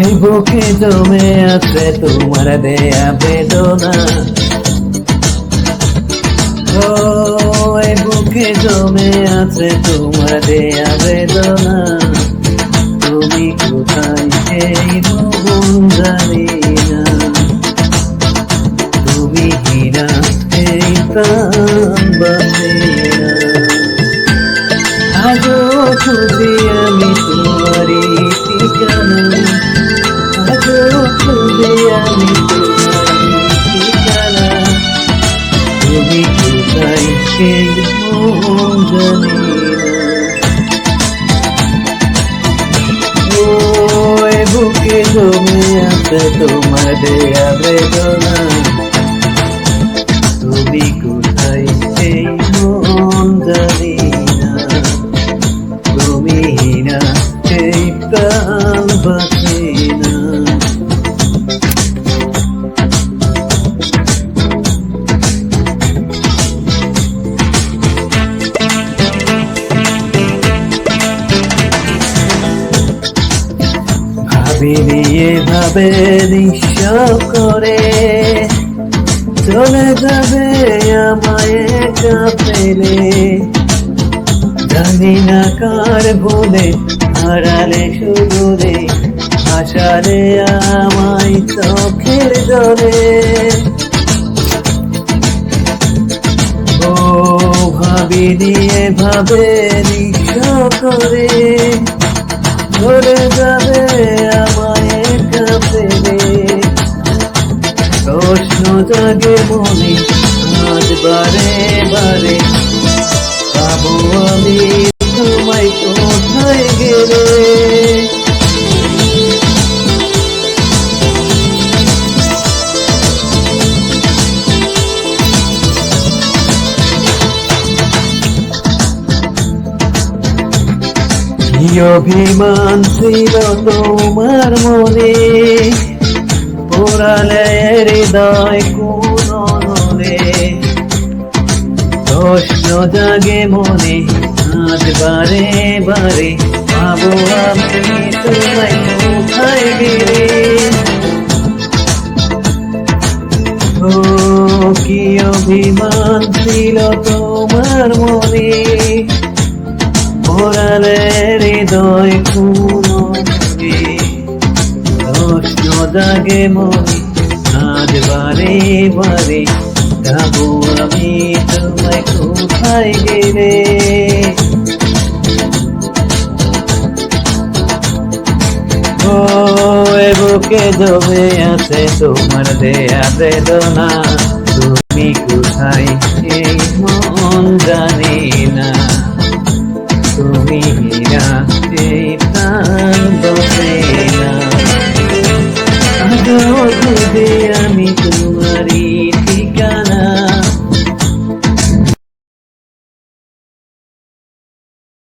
এই বুকে জমে আছে তোমার দেয়া বেদনা। ও এই বুকে জমে আছে তোমার দেয়া বেদনা। তুমি কোথায় সেই মন জানি না। তুমি হীরা এই প্রাণ বাঁচে না। আজও খুঁজি আমি তোমারই ঠিকানা। আজও খুঁজি আমি তোমারই ঠিকানা। তুমি কোথায় সেই মন জানি না। ওই বুকে জমে আছে তোমার দেয়া বেদনা। তুমি কোথায় সেই মন জানি না। তুমি না সেই প্রাণ বাঁচে না। ভাবিনি এভাবে নিঃস্ব করে চলে যাবে আমায় একা ফেলে। জানি না কার ভুলে হারালে সুদূরে ভাসালে আমায় চোখের জলে। ও ভাবিনি এভাবে নিঃস্ব করে চলে যাবে আমায় একা ফেলে। প্রশ্ন জাগে মনে আজ বারে বারে, পাবো আমি তোমায় কোথায় গেলে। কি অভিমান ছিল তোমার মনে, পোড়ালে হৃদয় কোন নলে। প্রশ্ন জাগে মনে আজ বারে বারে, পাবো আমি তোমায় কোথায় গেলে। ও কি অভিমান ছিল তোমার মনে, পোড়ালে হৃদয় কোন নলে। প্রশ্ন জাগে মনে আজ বারে বারে, যাবো আমি তোমায় কোথায় গেলে। ও এ বুকে জমে আছে তোমার দেয়া বেদনা। তুমি কোথায় সেই মন জানি না। তুমি হীরা সেই